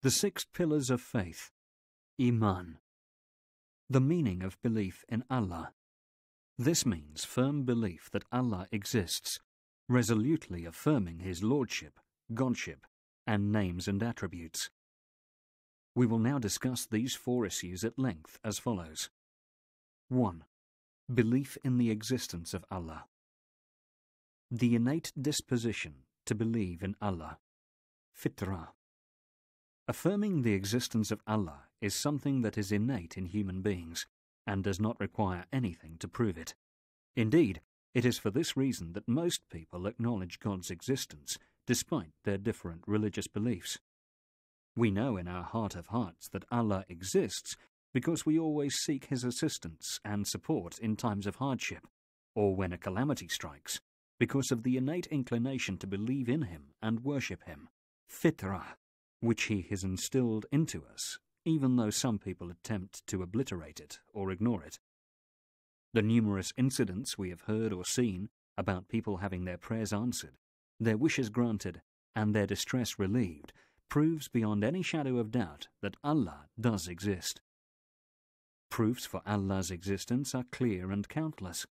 The 6 pillars of faith. Iman. The meaning of belief in Allah. This means firm belief that Allah exists, resolutely affirming His lordship, godship, and names and attributes. We will now discuss these 4 issues at length as follows. 1. Belief in the existence of Allah. The innate disposition to believe in Allah. Fitrah. Affirming the existence of Allah is something that is innate in human beings and does not require anything to prove it. Indeed, it is for this reason that most people acknowledge God's existence despite their different religious beliefs. We know in our heart of hearts that Allah exists because we always seek His assistance and support in times of hardship, or when a calamity strikes, because of the innate inclination to believe in Him and worship Him, fitrah, which He has instilled into us, even though some people attempt to obliterate it or ignore it. The numerous incidents we have heard or seen about people having their prayers answered, their wishes granted, and their distress relieved proves beyond any shadow of doubt that Allah does exist. Proofs for Allah's existence are clear and countless.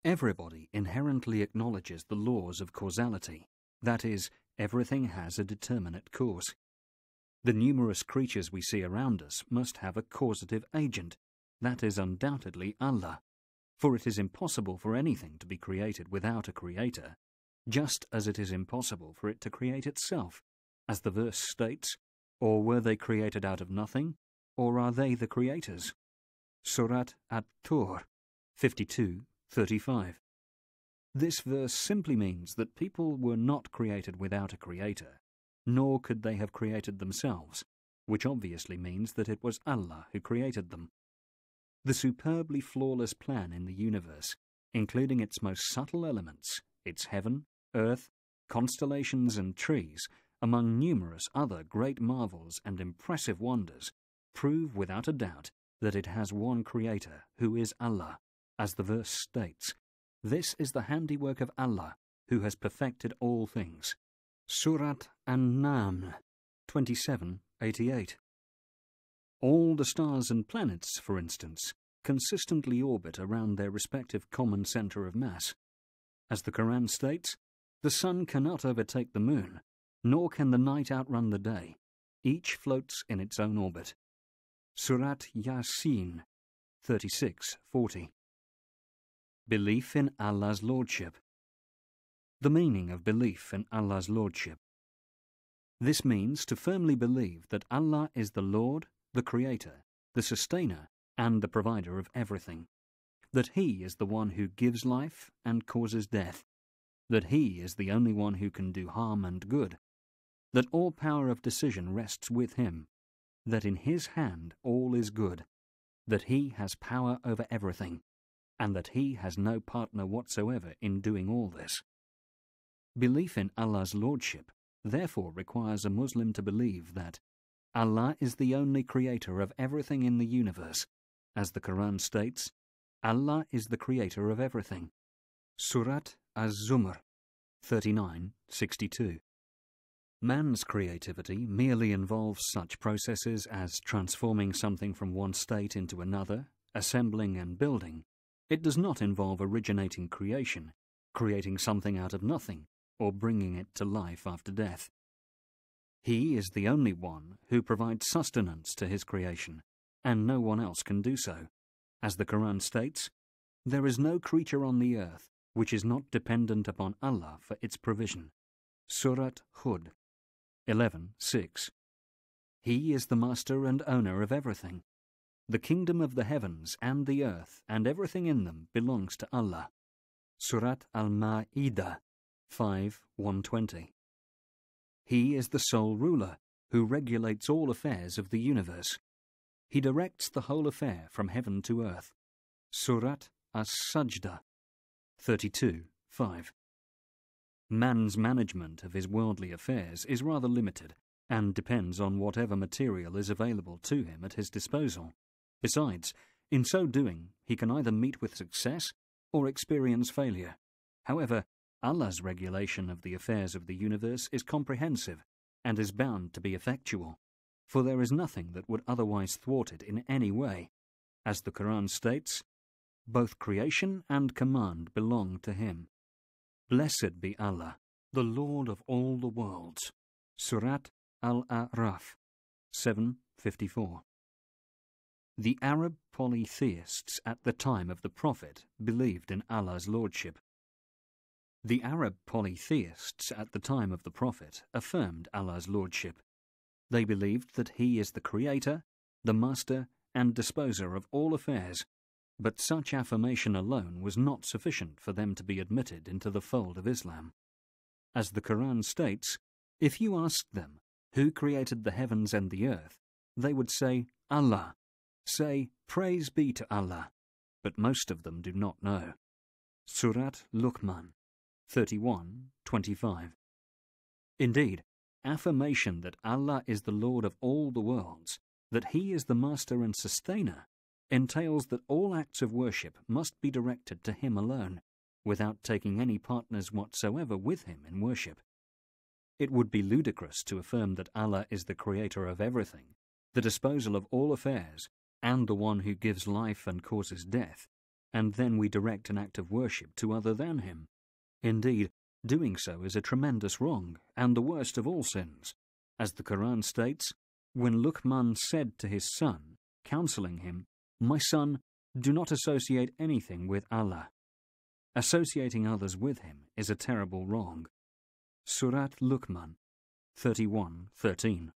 Everybody inherently acknowledges the laws of causality, that is, everything has a determinate cause. The numerous creatures we see around us must have a causative agent, that is undoubtedly Allah, for it is impossible for anything to be created without a creator, just as it is impossible for it to create itself, as the verse states, or were they created out of nothing, or are they the creators? Surat At-Tur 52:35. This verse simply means that people were not created without a creator, nor could they have created themselves, which obviously means that it was Allah who created them. The superbly flawless plan in the universe, including its most subtle elements, its heaven, earth, constellations and trees, among numerous other great marvels and impressive wonders, prove without a doubt that it has one creator, who is Allah, as the verse states. This is the handiwork of Allah, who has perfected all things. Surat An-Naml 27:88. All the stars and planets, for instance, consistently orbit around their respective common center of mass. As the Quran states, the sun cannot overtake the moon, nor can the night outrun the day. Each floats in its own orbit. Surat Yasin 36:40. Belief in Allah's Lordship. The meaning of belief in Allah's Lordship. This means to firmly believe that Allah is the Lord, the Creator, the Sustainer, and the Provider of everything, that He is the one who gives life and causes death, that He is the only one who can do harm and good, that all power of decision rests with Him, that in His hand all is good, that He has power over everything, and that He has no partner whatsoever in doing all this. Belief in Allah's Lordship therefore requires a Muslim to believe that Allah is the only creator of everything in the universe. As the Quran states, Allah is the creator of everything. Surat Az-Zumar 39:62. Man's creativity merely involves such processes as transforming something from one state into another, assembling and building. It does not involve originating creation, creating something out of nothing, or bringing it to life after death. He is the only one who provides sustenance to His creation, and no one else can do so. As the Quran states, there is no creature on the earth which is not dependent upon Allah for its provision. Surat Hud 11:6. He is the master and owner of everything. The kingdom of the heavens and the earth and everything in them belongs to Allah. Surat Al-Ma'idah 5:120. He is the sole ruler who regulates all affairs of the universe. He directs the whole affair from heaven to earth. Surat As-Sajdah 32:5. Man's management of his worldly affairs is rather limited and depends on whatever material is available to him at his disposal. Besides, in so doing, he can either meet with success or experience failure. However, Allah's regulation of the affairs of the universe is comprehensive and is bound to be effectual. for there is nothing that would otherwise thwart it in any way. As the Quran states, both creation and command belong to Him. Blessed be Allah, the Lord of all the worlds. Surat Al-A'raf 7:54. The Arab polytheists at the time of the Prophet believed in Allah's lordship. The Arab polytheists at the time of the Prophet affirmed Allah's lordship. They believed that He is the creator, the master, and disposer of all affairs, but such affirmation alone was not sufficient for them to be admitted into the fold of Islam. As the Quran states, if you asked them, who created the heavens and the earth, they would say, Allah. Say, praise be to Allah. But most of them do not know. Surat Luqman 31:25. Indeed, affirmation that Allah is the Lord of all the worlds, that He is the master and sustainer, entails that all acts of worship must be directed to Him alone, without taking any partners whatsoever with Him in worship. It would be ludicrous to affirm that Allah is the creator of everything, the disposal of all affairs, and the one who gives life and causes death, and then we direct an act of worship to other than Him. Indeed, doing so is a tremendous wrong, and the worst of all sins. As the Quran states, when Luqman said to his son, counseling him, "My son, do not associate anything with Allah." Associating others with Him is a terrible wrong. Surat Luqman 31:13.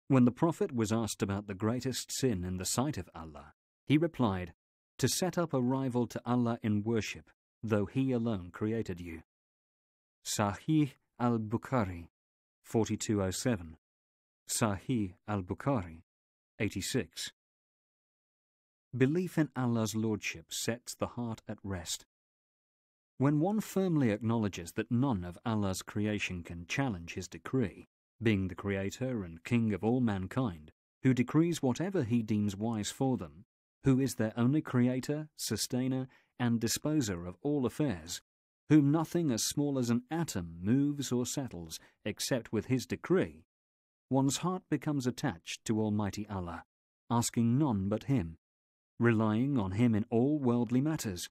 When the Prophet was asked about the greatest sin in the sight of Allah, he replied, to set up a rival to Allah in worship, though He alone created you. Sahih al-Bukhari 4207. Sahih al-Bukhari 86. Belief in Allah's lordship sets the heart at rest. When one firmly acknowledges that none of Allah's creation can challenge His decree, being the creator and king of all mankind, who decrees whatever He deems wise for them, who is their only creator, sustainer, and disposer of all affairs, whom nothing as small as an atom moves or settles except with His decree, one's heart becomes attached to Almighty Allah, asking none but Him, relying on Him in all worldly matters,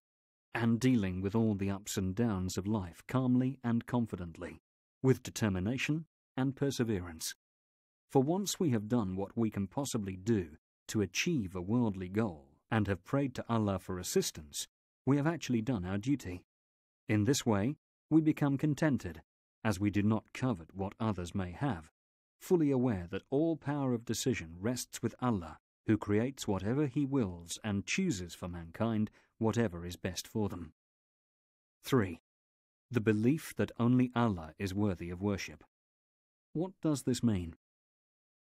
and dealing with all the ups and downs of life calmly and confidently, with determination and perseverance. For once we have done what we can possibly do to achieve a worldly goal and have prayed to Allah for assistance, we have actually done our duty. In this way, we become contented, as we do not covet what others may have, fully aware that all power of decision rests with Allah, who creates whatever He wills and chooses for mankind whatever is best for them. 3. The belief that only Allah is worthy of worship. What does this mean?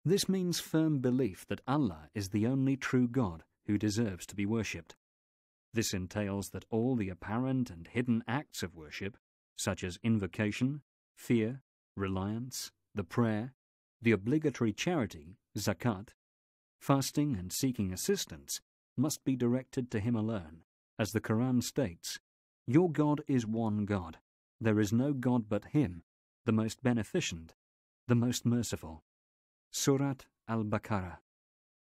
This means firm belief that Allah is the only true God who deserves to be worshipped. This entails that all the apparent and hidden acts of worship, such as invocation, fear, reliance, the prayer, the obligatory charity, zakat, fasting and seeking assistance, must be directed to Him alone. As the Quran states, "Your God is one God. There is no God but Him, the most beneficent, the most merciful." Surat Al-Baqarah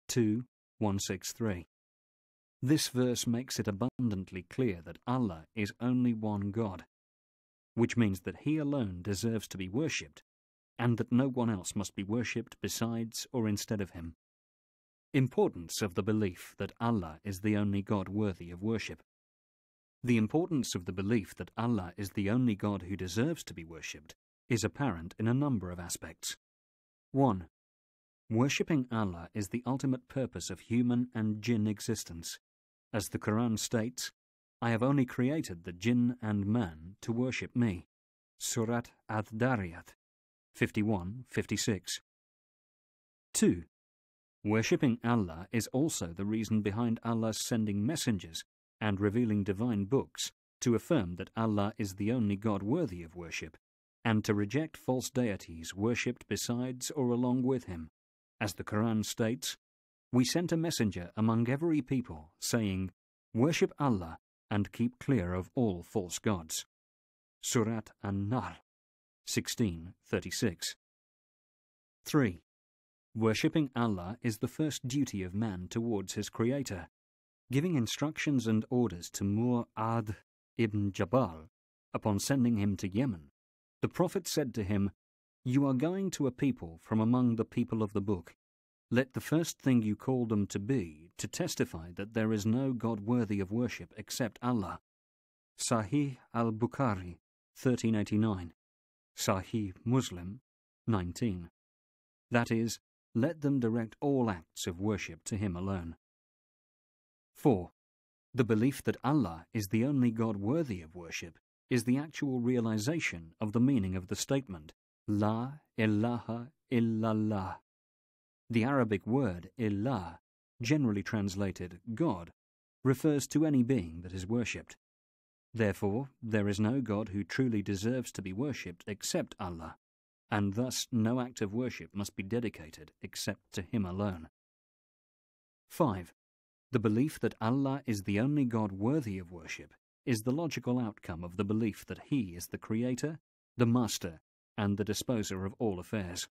2:163. This verse makes it abundantly clear that Allah is only one God, which means that He alone deserves to be worshipped, and that no one else must be worshipped besides or instead of Him. Importance of the belief that Allah is the only God worthy of worship. The importance of the belief that Allah is the only God who deserves to be worshipped is apparent in a number of aspects. 1. Worshipping Allah is the ultimate purpose of human and jinn existence. As the Quran states, "I have only created the jinn and man to worship me." Surat Ad-Dariyat 51:56. 2. Worshipping Allah is also the reason behind Allah sending messengers and revealing divine books to affirm that Allah is the only God worthy of worship, and to reject false deities worshipped besides or along with Him. As the Quran states, "We sent a messenger among every people, saying, Worship Allah and keep clear of all false gods." Surat An-Nahl 16:36. 3. Worshipping Allah is the first duty of man towards his Creator. Giving instructions and orders to Mu'adh ibn Jabal upon sending him to Yemen, the Prophet said to him, "You are going to a people from among the people of the book. Let the first thing you call them to be to testify that there is no God worthy of worship except Allah." Sahih al-Bukhari, 1389. Sahih Muslim, 19. That is, let them direct all acts of worship to Him alone. 4. The belief that Allah is the only God worthy of worship is the actual realization of the meaning of the statement, La ilaha illallah. The Arabic word ilah, generally translated God, refers to any being that is worshipped. Therefore, there is no God who truly deserves to be worshipped except Allah, and thus no act of worship must be dedicated except to Him alone. 5. The belief that Allah is the only God worthy of worship is the logical outcome of the belief that He is the Creator, the Master, and the Disposer of all affairs.